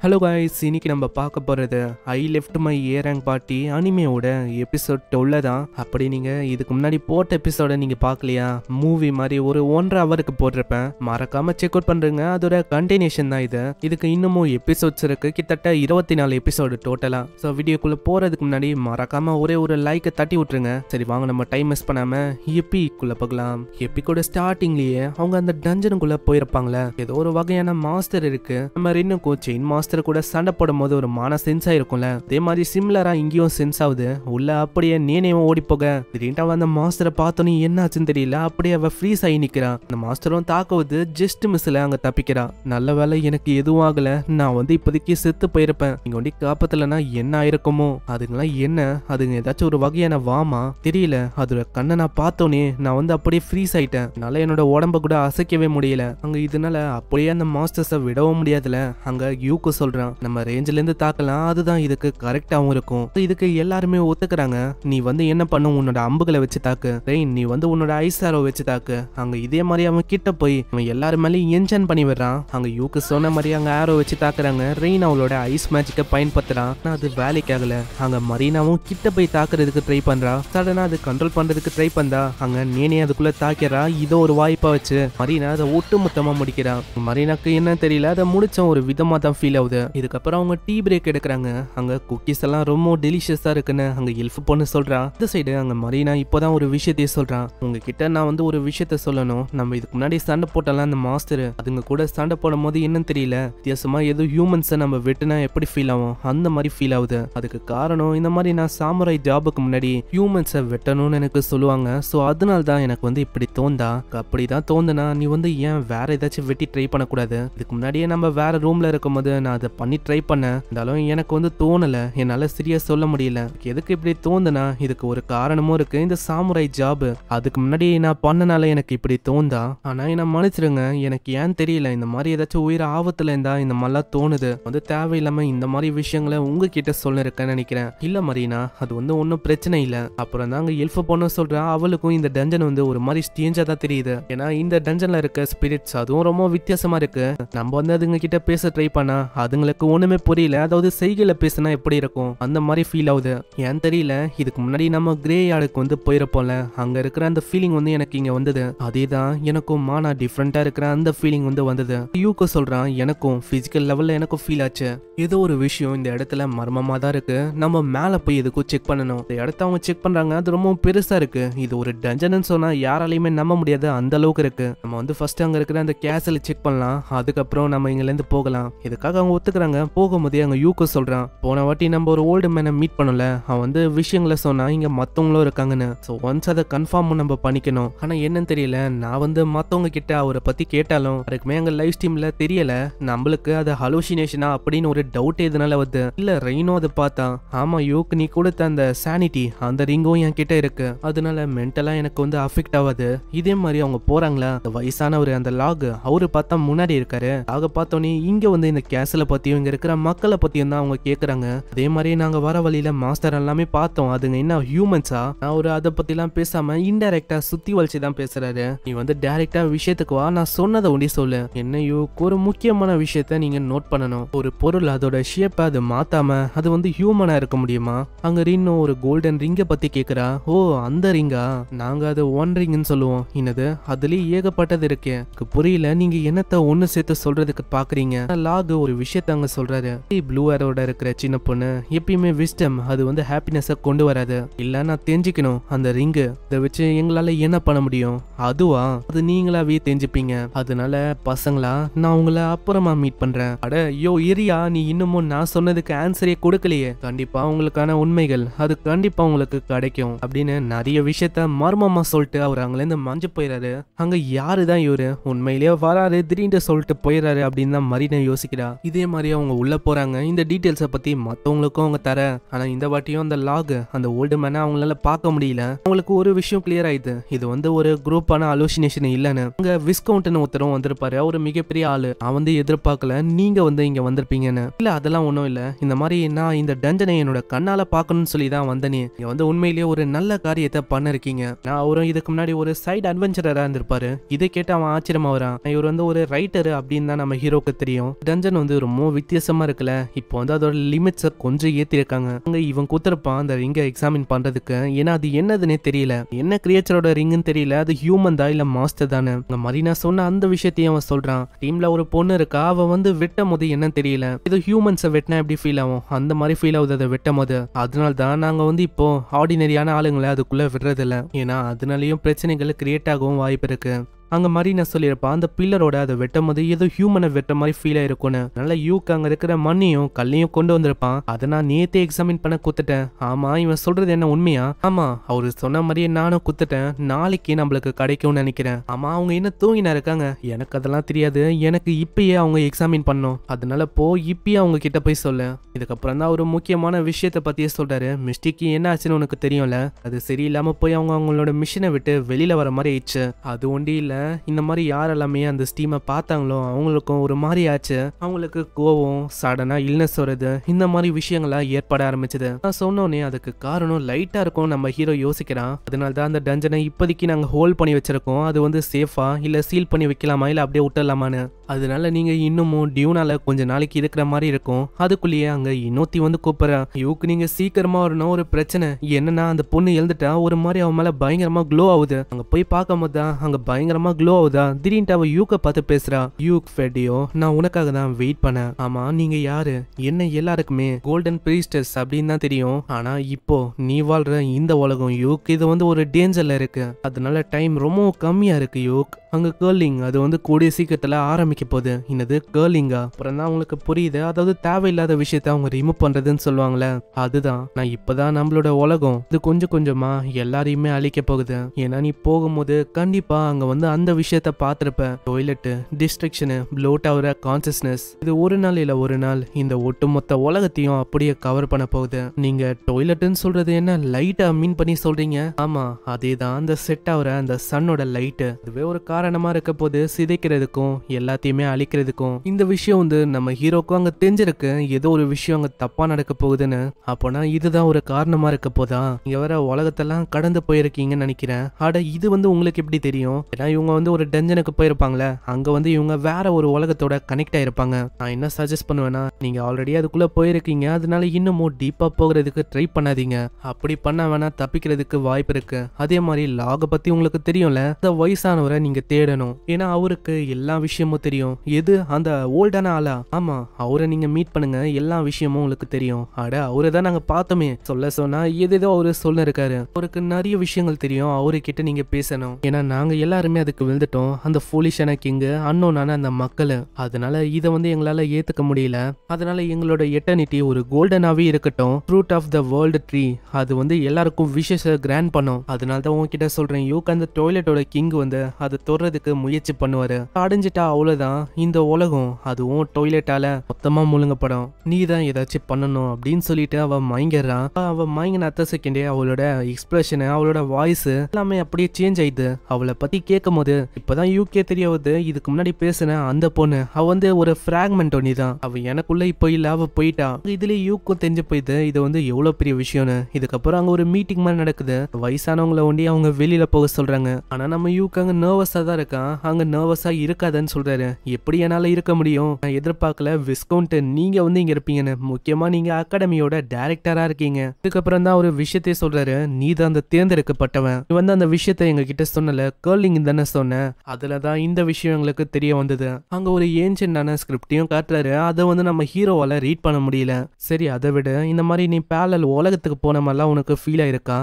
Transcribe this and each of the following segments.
Hello guys, இன்னைக்கு நம்ம பார்க்க போகிறது I left my A rank party அனிமேவோட எபிசோட் 12 தான். அப்படி நீங்கள் இதுக்கு முன்னாடி போட்ட எபிசோட நீங்கள் பார்க்கலையா? மூவி மாதிரி ஒரு 1.5 ஹவருக்கு போட்டிருப்பேன், மறக்காமல் செக் அவுட் பண்ணுறேங்க. அதோட கண்டினியூஷன் தான் இது. இதுக்கு இன்னமும் எபிசோட்ஸ் இருக்குது, கிட்டத்தட்ட 24 எபிசோடு டோட்டலாக. ஸோ வீடியோக்குள்ளே போகிறதுக்கு முன்னாடி மறக்காமல் ஒரே ஒரு லைக்கை தட்டி விட்டுருங்க. சரி வாங்க, நம்ம டைம் மிஸ் பண்ணாமல் எப்பிக்குள்ளே போகலாம். எப்பிக்கோட ஸ்டார்டிங்லேயே அவங்க அந்த டஞ்சனுக்குள்ளே போயிருப்பாங்களே, ஏதோ ஒரு வகையான மாஸ்டர் இருக்குது. நம்ம இன்னும் செயின் மாஸ்டர் கூட சண்டை போடும் போது ஒரு மான சென்ஸ் ஆயிருக்கும்ல, அதே மாதிரி சிமிலரா இங்கேயும் சென்ஸ் ஆகுது. உள்ள அப்படியே நேனேவும் ஓடி போக திடீர்னு அந்த மாஸ்டரை பார்த்தோன்னே என்ன ஆச்சுன்னு தெரியல, அப்படியே அவ ஃப்ரீஸ் ஆகி நிக்கிறா. அந்த மாஸ்டரும் தாக்குவது ஜஸ்ட் மிஸ்ல அங்க தப்பிக்கிறா. நல்ல வேலை எனக்கு எதுவும் ஆகல, நான் இப்போதைக்கு செத்து போயிருப்பேன். இங்க காப்பத்துலனா என்ன ஆயிருக்குமோ? அதுங்களாம் என்ன, அதுங்க ஏதாச்சும் ஒரு வகையான வாமா தெரியல. அதோட கண்ணை நான் பார்த்தோன்னே நான் அப்படியே ஃப்ரீஸ் ஆயிட்டேன். என்னால என்னோட உடம்ப கூட அசைக்கவே முடியல. அங்க இதனால அப்படியே அந்த மாஸ்டர்ஸை விடவும் முடியாதுல. அங்க யூக்கு சொல்றான், நம்ம ரேஞ்சில இருந்து தாக்கலாம், அதுதான் இதுக்கு கரெக்டாவும் இருக்கும். இதுக்கு எல்லாருமே ஒத்துக்கிறாங்க. நீ என்ன பண்ணும், உன்னோட அம்புகளை வச்சு தாக்கு. ரெயின், நீ உன்னோட ஐஸ் ஆரோ வச்சு தாக்கு. அங்க இதே மாதிரி அவன் கிட்ட போய் அவன் எல்லாரும் மேலேயும் என்ஜான் பண்ணி விடுறான். அங்க யூக்கு சொன்ன மாதிரி அங்க ஆரோ வச்சு தாக்குறாங்க. ரெயின் அவளோட ஐஸ் மேஜிக்கை பயன்படுத்துறான். அது வேலைக்கு ஆகல. அங்க மரீனாவும் கிட்ட போய் தாக்குறதுக்கு ட்ரை பண்றா. சடனா அது கண்ட்ரோல் பண்றதுக்கு ட்ரை பண்றா. அங்க நேனே அதுக்குள்ள தாக்கிறா. இதோ ஒரு வாய்ப்பா வச்சு மரீனா அதை ஒட்டு மொத்தமா முடிக்கிறா. மரீனாக்கு என்ன தெரியல, அதை முடிச்ச ஒரு விதமா தான் ஃபீல் ஆகுது. இதுக்கப்புறம் அவங்க டீ பிரேக் எடுக்கிறாங்க. அங்க குக்கீஸ் எல்லாம் ரொம்ப டெலிஷியஸா இருக்குன்னு அங்க எல்ஃப் பொண்ணு சொல்றா. இந்த சைடு அங்க மரீனா இப்போதான் ஒரு விஷயத்தையே சொல்றான். உங்ககிட்ட நான் ஒரு விஷயத்த சொல்லணும். நம்ம இதுக்கு முன்னாடி சண்டை போட்டலாம், அந்த மாஸ்டர் அதுங்க கூட சண்டை போடும் போது என்னன்னு தெரியல, வித்தியாசமா ஏதோ ஹியூமன்ஸை நம்ம வெட்டுனா எப்படி ஃபீல் ஆகும் அந்த மாதிரி ஃபீல் ஆகுது. அதுக்கு காரணம் இந்த மாதிரி நான் சாமுராய் ஜாபுக்கு முன்னாடி ஹியூமன்ஸை வெட்டணும்னு எனக்கு சொல்லுவாங்க. ஸோ அதனால தான் எனக்கு இப்படி தோந்தா. அப்படிதான் தோந்துனா நீ ஏன் வேற ஏதாச்சும் வெட்டி ட்ரை பண்ணக்கூடாது? இதுக்கு முன்னாடியே நம்ம வேற ரூம்ல இருக்கும்போது நான் அதை பண்ணி ட்ரை பண்ணேன், இருந்தாலும் எனக்கு தோணல. என்னால சரியா சொல்ல முடியல எதுக்கு இப்படி தோந்துனா. இதுக்கு ஒரு காரணமும் இருக்கு, இந்த சாமுராய் ஜாப் அதுக்கு முன்னாடி நான் பண்ணனால எனக்கு இப்படி தோந்தா. ஆனா என்ன மன்னிச்சிருங்க, எனக்கு ஏன் தெரியல, இந்த மாதிரி ஏதாச்சும் உயிர் ஆபத்துல இருந்தா இந்த மாதிரிலாம் தோணுது. தேவையில்லாம இந்த மாதிரி விஷயங்களை உங்ககிட்ட சொல்ல இருக்கேன்னு நினைக்கிறேன். இல்ல மரீனா, அது ஒன்னும் பிரச்சனை இல்ல. அப்புறம் தாங்க எல்ஃப் பொண்ணு சொல்றா, அவளுக்கும் இந்த டஞ்சன் ஒரு மாதிரி ஸ்டேஞ்சா தான் தெரியுது. ஏன்னா இந்த டஞ்சன்ல இருக்க ஸ்பிரிட்ஸ் அதுவும் ரொம்ப வித்தியாசமா இருக்கு. நம்ம அதுங்க கிட்ட பேச ட்ரை பண்ணா அதுங்களுக்கு ஒண்ணுமே புரியல. அதாவது செய்கையில பேசினா எப்படி இருக்கும் அந்த மாதிரி ஃபீல் ஆகுது. ஏன் தெரியல, இதுக்கு முன்னாடி நம்ம கிரே யார்டுக்கு போயிருப்போம்ல, அங்க இருக்கிற அந்த ஃபீலிங் எனக்கு இங்க வந்தது. அதேதான் எனக்கும் மானா டிஃப்ரெண்டா இருக்கிற அந்த ஃபீலிங் வந்தது. யூக்கு சொல்றான், எனக்கும் பிசிக்கல் லெவல்ல எனக்கும் ஃபீல் ஆச்சு. ஏதோ ஒரு விஷயம் இந்த இடத்துல மர்மமா தான் இருக்கு, நம்ம மேல போய் எதுக்கும் செக் பண்ணணும். இந்த இடத்த அவங்க செக் பண்றாங்க, அது ரொம்ப பெருசா இருக்கு. இது ஒரு டஞ்சன் சொன்னா யாராலையுமே நம்ப முடியாது, அந்த அளவுக்கு இருக்கு. நம்ம ஃபர்ஸ்ட் அங்க இருக்கிற அந்த கேசல் செக் பண்ணலாம், அதுக்கப்புறம் நம்ம இங்க இருந்து போகலாம். இதுக்காக அவங்க ஒத்துக்கிறாங்க. போகும்போதே அங்க யூக்கு சொல்றான், போன வாட்டி நம்ம ஒரு ஓல்டு மேனை மீட் பண்ணல, அவன் விஷயங்களை சொன்னா இங்க மத்தவங்களும் இருக்காங்கன்னு. ஸோ ஒன்ஸ் அதை கன்ஃபார்ம் நம்ம பண்ணிக்கணும். ஆனா என்னன்னு தெரியல, நான் மத்தவங்க கிட்ட அவரை பத்தி கேட்டாலும் அதுக்குமே அங்க லைவ் ஸ்ட்ரீம்ல தெரியல. நம்மளுக்கு அது ஹலூசினேஷனா அப்படின்னு ஒரு டவுட் எதனால வருது. இல்ல ரெயினும் அதை பார்த்தா, ஆமா யூக்கு நீ கொடுத்த அந்த சானிட்டி அந்த ரிங்கும் என் கிட்ட இருக்கு, அதனால மென்டலா எனக்கு அஃபெக்ட் ஆகாது. இதே மாதிரி அவங்க போறாங்களா, அந்த வயசானவர் அந்த லாக் அவரு பார்த்தா முன்னாடி இருக்காரு. லாக பார்த்தோன்னே இங்க இந்த கேஸ்ல பத்தியும் இங்க இருக்கிற மக்களை பத்தியும் தான் அவங்க கேக்குறாங்க. அதே மாதிரி நாங்க வர வழியில மாஸ்டர் எல்லாமே பார்த்தோம், அதுங்க என்ன ஹியூமன்ஸா? நான் அதை பத்தி எல்லாம் பேசாம இன்டைரக்டா சுத்தி வலிச்சுதான் பேசுறாரு. நீ டைரக்டா விஷயத்துக்கு வா, நான் சொன்னதை ஒண்டி சொல்லு. என்னையோ ஒரு முக்கியமான விஷயத்த நீங்க நோட் பண்ணணும். ஒரு பொருள் அதோட ஷேப்பை அது மாத்தாம அது ஹியூமனா இருக்க முடியுமா? அங்க இன்னும் ஒரு கோல்டன் ரிங்க பத்தி கேக்குறா. ஓ அந்த ரிங்கா? நாங்க அது ஒன் ரிங்னு சொல்லுவோம். என்னது, அதுலயே ஏகப்பட்டது இருக்கே, புரியல. நீங்க என்னத்த ஒண்ணு சேர்த்து சொல்றதுக்கு பாக்குறீங்க? லாக் ஒரு விஷயத்த அங்க சொல்றாரு, ப்ளூ ஏரோட இருக்கிற சின்ன பொண்ணு எப்பயுமே விஸ்டம் அது ஹாப்பினஸ கொண்டு வராது. இல்ல நான் தெரிஞ்சுக்கணும், அந்த ரிங்கு இதை வச்சு எங்களால என்ன பண்ண முடியும்? அதுவா? அது நீங்களாவே தெரிஞ்சுப்பீங்க. அதனால பசங்களா, நான் உங்களை அப்புறமா மீட் பண்றேன். அட யோ இரியா, நீ இன்னமும் நான் சொன்னதுக்கு ஆன்சரே கொடுக்கலையே. கண்டிப்பா உங்களுக்கான உண்மைகள் அது கண்டிப்பா உங்களுக்கு கிடைக்கும் அப்படின்னு நிறைய விஷயத்த மர்மமா சொல்லிட்டு அவர் அங்கிருந்து மஞ்சு போயிடாரு. அங்க யாருதான் இவரு, உண்மையிலேயே வராரு, திடீர்னு சொல்லிட்டு போயிடாரு அப்படின்னு தான் மரீனா யோசிக்கிறா. இதே மாதிரி அவங்க உள்ள போறாங்க. இந்த டீடைல்ஸை பத்தி மத்தவங்களுக்கும் அவங்க தர. ஆனா இந்த வாட்டியும் அந்த லாக் அந்த ஓல்டு மேனை அவங்களால பார்க்க முடியல. அவங்களுக்கு ஒரு விஷயம் கிளியர் ஆயிடுது, இது ஒரு குரூப்பான அலூசினேஷன் இல்லன்னு. அங்க விஸ்கவுண்ட்னு ஒருத்தரும் வந்திருப்பாரு, அவரு மிகப்பெரிய ஆளு. நான் எதிர்பார்க்கல நீங்க இங்க வந்திருப்பீங்கன்னு. இல்ல அதெல்லாம் ஒண்ணும் இல்ல, இந்த மாதிரி நான் இந்த டஞ்சனை என்னோட கண்ணால பார்க்கணும்னு சொல்லி தான் வந்தனே. நீங்க உண்மையிலேயே ஒரு நல்ல காரியத்தை பண்ணிருக்கீங்க. நான் அவரும் இதுக்கு முன்னாடி ஒரு சைடு அட்வென்ச்சரரா இருந்திருப்பாரு. இதை கேட்டு அவன் ஆச்சரியமா வரான். இவர் ஒரு ரைட்டர் அப்படின்னு தான் நம்ம ஹீரோக்கு தெரியும். டஞ்சன் ரொம்ப வித்தியாசமா இருக்குல்ல. இப்போ வந்து அதோட லிமிட்ஸை கொஞ்சம் ஏத்திருக்காங்க. அங்க இவன் குத்துருப்பான் அந்த ரிங்கை எக்ஸாமின் பண்றதுக்கு. ஏன்னா அது என்னதுன்னே தெரியல, என்ன கிரியேச்சரோட ரிங்குன்னு தெரியல, அது ஹியூமன் தான் இல்ல மாஸ்டர் தானே. மரீனா சொன்ன அந்த விஷயத்தையும் அவன் சொல்றான். டீம்ல ஒரு பொண்ணு இருக்கா, அவ வந்து வெட்டும் போது என்னன்னு தெரியல, இது ஹியூமன்ஸை வெட்டினா எப்படி ஃபீல் ஆகும் அந்த மாதிரி ஃபீல் ஆகுது அதை வெட்டும் போது. அதனால தான் நாங்க வந்து இப்போ ஆர்டினரியான ஆளுங்களை அதுக்குள்ள விடுறது இல்ல, ஏன்னா அதனாலயும் பிரச்சனைகள் கிரியேட் ஆகவும் வாய்ப்பு இருக்கு. அங்க மரீனா சொல்லியிருப்பான் அந்த பில்லரோட அதை வெட்டும் போது ஏதோ ஹியூமனை வெட்ட மாதிரி ஃபீல் ஆயிருக்கும்னு. அதனால யூக்கு அங்க இருக்கிற மண்ணையும் கல்லையும் கொண்டு வந்திருப்பான். அதை நான் நேத்தே எக்ஸாமின் பண்ண குத்துட்டேன். ஆமா இவன் சொல்றது என்ன உண்மையா? ஆமா அவரு சொன்ன மாதிரியே நானும் குத்துட்டேன், நாளைக்கு நம்மளுக்கு கிடைக்கும்னு நினைக்கிறேன். ஆமா அவங்க என்ன தூங்கினா இருக்காங்க, எனக்கு அதெல்லாம் தெரியாது, எனக்கு இப்பயே அவங்க எக்ஸாமின் பண்ணணும், அதனால போ இப்பயே அவங்க கிட்ட போய் சொல்லு. இதுக்கப்புறம் தான் ஒரு முக்கியமான விஷயத்த பத்தியே சொல்றாரு. மிஸ்டிக்கு என்ன ஆச்சுன்னு உனக்கு தெரியும்ல, அது சரியில்லாம போய் அவங்களோட மிஷினை விட்டு வெளியில வர மாதிரி ஆயிடுச்சு. அது ஒண்டி இல்ல, இந்த மாதிரி யாரெல்லாமே அந்த ஸ்டீமை பார்த்தாங்களோ அவங்களுக்கும் ஒரு மாதிரி ஆச்சு. அவங்களுக்கு கோவம், சடனா இல்னஸ் வருது, இந்த மாதிரி விஷயங்களா ஏற்பட ஆரம்பிச்சது. நான் சொன்னோன்னே அதுக்கு காரணம் லைட்டா இருக்கும் நம்ம ஹீரோ யோசிக்கிறான். அதனால தான் அந்த டஞ்சனை இப்போதைக்கு நாங்க ஹோல்ட் பண்ணி வச்சிருக்கோம், அது வந்து சேஃபா இல்ல சீல் பண்ணி வைக்கலாமா இல்ல அப்படியே விட்டுலாமான்னு. அதனால நீங்க இன்னமும் டியூனால கொஞ்ச நாளைக்கு இருக்கிற மாதிரி இருக்கும். அதுக்குள்ளேயே அங்க இன்னொத்தி வந்து கூப்பிடுறா. யூக்கு நீங்க சீக்கிரமா வரணும், ஒரு பிரச்சனை என்னன்னா அந்த பொண்ணு எழுந்துட்டா ஒரு மாதிரி அவன் மேல பயங்கரமா க்ளோ ஆகுது. அங்க போய் பார்க்கும் போது தான் அங்க பயங்கரமா க்ளோ ஆகுதா. திடீர்னு அவ யூக்க பார்த்து பேசுறா. யூக் ஃபெடியோ நான் உனக்காக தான் வெயிட் பண்ணேன். ஆமா நீங்க யாரு? என்ன எல்லாருக்குமே கோல்டன் பிரீஸ்டஸ் அப்படின்னு தான் தெரியும், ஆனா இப்போ நீ வாழ்ற இந்த உலகம் யூக் இது வந்து ஒரு டேஞ்சர்ல இருக்கு, அதனால டைம் ரொம்ப கம்மியா இருக்கு யூக். அங்க கேர்லிங் அது வந்து கூடிய சீக்கிரத்துல ஆரம்பிக்க போகுது. என்னது கேர்லிங்கா? அப்புறம் தான் அவங்களுக்கு புரியுது, அதாவது தேவையில்லாத விஷயத்த அவங்க ரிமூவ் பண்றதுன்னு சொல்லுவாங்களே அதுதான். நான் இப்பதான் நம்மளோட உலகம் இது கொஞ்சம் கொஞ்சமா எல்லாரையுமே அழிக்க போகுது. ஏன்னா நீ போகும்போது கண்டிப்பா அங்க வந்து அந்த விஷயத்த பார்த்திருப்ப, டாய்லெட், டிஸ்ட்ரக்ஷனு, ப்ளோட் ஆகிற கான்சியஸ்னஸ். இது ஒரு நாள் இல்ல ஒரு நாள் இந்த ஒட்டுமொத்த உலகத்தையும் அப்படியே கவர் பண்ண போகுது. நீங்க டாய்லெட்னு சொல்றது என்ன லைட்டா மீன் பண்ணி சொல்றீங்க? ஆமா அதேதான், அந்த செட் ஆகிற அந்த சன்னோட லைட். இதுவே ஒரு காரணமா இருக்க போது சிதைக்கிறதுக்கும் எல்லாத்தையுமே அழிக்கிறதுக்கும். இந்த விஷயம் வந்து நம்ம ஹீரோக்கும் அங்க தெரிஞ்சிருக்கு, ஏதோ ஒரு விஷயம் அங்க தப்பா நடக்க போகுதுன்னு. அப்போனா இதுதான் ஒரு காரணமா இருக்க போதா? இங்க வர உலகத்தெல்லாம் கடந்து போயிருக்கீங்கன்னு நினைக்கிறேன். ஆட இது வந்து உங்களுக்கு எப்படி தெரியும்? ஏன்னா இவங்க வந்து ஒரு டஞ்சனுக்கு போயிருப்பாங்களே, அங்க வந்து இவங்க வேற ஒரு உலகத்தோட கனெக்ட் ஆயிருப்பாங்க. நான் என்ன சஜஸ்ட் பண்ணுவேன்னா, நீங்க ஆல்ரெடி அதுக்குள்ள போயிருக்கீங்க, அதனால இன்னமும் டீப்பா போகிறதுக்கு ட்ரை பண்ணாதீங்க. அப்படி பண்ண வேணா தப்பிக்கிறதுக்கு வாய்ப்பு இருக்கு. அதே மாதிரி லாக பத்தி உங்களுக்கு தெரியும்ல, அந்த வயசானவரை நீங்க தேடணும், ஏன்னா அவருக்கு எல்லா விஷயமும் தெரியும். எது அந்த ஓல்டான ஆளா? ஆமா அவரை நீங்க மீட் பண்ணுங்க, எல்லா விஷயமும் உங்களுக்கு தெரியும். அட அவரை தான் நாங்க பார்த்தோமே, சொல்ல சொன்னா ஏதேதோ அவரு சொல்ல இருக்காரு, அவருக்கு நிறைய விஷயங்கள் தெரியும், அவர்கிட்ட நீங்க பேசணும். ஏன்னா நாங்க எல்லாருமே அதுக்கு விழுந்துட்டோம், அந்த ஃபூலிஷான கிங்கு, அன்னோனான அந்த மக்கள். அதனால இதை வந்து எங்களால ஏத்துக்க முடியல. அதனால எங்களோட எட்டர்னிட்டி ஒரு கோல்டனாவே இருக்கட்டும். Fruit of the world tree அது வந்து எல்லாருக்கும் விஷஸ் கிராண்ட் பண்ணும். அதனால தான் உங்ககிட்ட சொல்றேன், யூக் அந்த டாய்லெட்டோட கிங் வந்து அதை தொடுறதுக்கு முயற்சி பண்ணுவாரு. அடைஞ்சிட்டா அவ்வளவுதான், இந்த உலகம் அதுவும் டாய்லெட்டால மொத்தமா முழுங்கப்படும். நீ தான் ஏதாச்சும் பண்ணணும் அப்படின்னு சொல்லிட்டு அவ மயங்கிடுறான். அவ மயங்கின அத்த செகண்டே அவளோட எக்ஸ்பிரஷன், அவளோட வாய்ஸ் எல்லாமே அப்படியே சேஞ்ச் ஆயிடுது. அவளை பத்தி கேட்கும் போது இப்பதான் யூகே தெரிய வருது, இதுக்கு முன்னாடி பேசின அந்த பொண்ணு அவ வந்து ஒரு பிராக்மெண்ட் ஒண்ணி தான், அவ எனக்குள்ள இப்போ இல்ல, அவ போயிட்டா. இதுலயே யூக்கும் தெரிஞ்சு போயிது இது வந்து எவ்வளவு பெரிய விஷயம்னு. இதுக்கப்புறம் அங்க ஒரு மீட்டிங் மாதிரி நடக்குது, வயசானவங்களை ஒண்டி அவங்க வெளியில போக சொல்றாங்க. ஆனா நம்ம யூக்கு அங்க நர்வஸா தான் இருக்கான். அங்க நர்வஸா இருக்காதுன்னு சொல்றாரு. எப்படி என்னால இருக்க முடியும், நான் எதிர்பார்க்கல விஸ்கவுண்ட் நீங்க வந்து இங்க இருப்பீங்கன்னு, முக்கியமா நீங்க அகாடமியோட டைரக்டரா இருக்கீங்க. இதுக்கப்புறம் தான் ஒரு விஷயத்தையே சொல்றாரு, நீ தான் அந்த தேர்ந்தெடுக்கப்பட்டவன், நீ வந்து அந்த விஷயத்தை எங்க கிட்ட சொன்னல, கேர்லிங் தானே சொன்ன, அதுலதான் இந்த விஷயம் எங்களுக்கு தெரிய வந்தது. அங்க ஒரு ஏன்ஷியன்டான ஸ்கிரிப்டையும் காட்டுறாரு, அதை வந்து நம்ம ஹீரோவால ரீட் பண்ண முடியல. சரி அதை விட இந்த மாதிரி நீ பேரலல் உலகத்துக்கு போன மாதிரிலாம் உனக்கு ஃபீல் ஆயிருக்கா?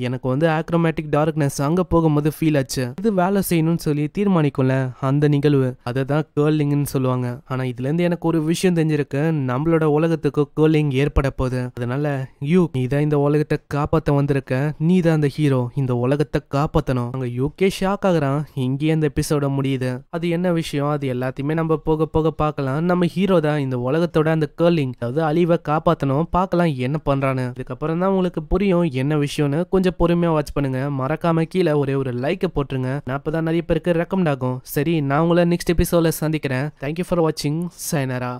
எனக்கு வந்து ஆக்ரோமேட்டிக் டார்க்னஸ் அங்க போகும்போது ஃபீல் ஆச்சு, இது வேலை செய்யணும்னு சொல்லி தீர்மானிக்கும்ல அந்த நிகழ்வு, அதை தான் கேர்லிங்னு சொல்லுவாங்க. ஆனா இதுல இருந்து எனக்கு ஒரு விஷயம் தெரிஞ்சிருக்கு, நம்மளோட உலகத்துக்கு கேர்லிங் ஏற்பட போகுது. அதனால நீ தான் இந்த உலகத்தை காப்பாத்த வந்திருக்க, நீ தான் அந்த ஹீரோ, இந்த உலகத்தை காப்பாத்தணும். அங்க யூகே ஷாக் ஆகுறான். இங்கேயே அந்த எபிசோட முடியுது. அது என்ன விஷயம் அது எல்லாத்தையுமே நம்ம போக போக பார்க்கலாம். நம்ம ஹீரோ தான் இந்த உலகத்தோட அந்த கேர்லிங் அதாவது அழிவை காப்பாத்தணும், பார்க்கலாம் என்ன பண்றான்னு. இதுக்கப்புறம் தான் உங்களுக்கு புரியும் என்ன விஷயம்னு. கொஞ்சம் பொறுமையா வாட்ச் பண்ணுங்க, மறக்காம கீழே ஒரே ஒரு லைக் போட்டுருங்க, நான் அப்பதான் நிறைய பேருக்கு ரெக்கமெண்ட் ஆகும். சரி நான் உங்களை நெக்ஸ்ட் எபிசோட்ல சந்திக்கிறேன். தேங்க்யூ ஃபார் வாட்சிங். சைனரா.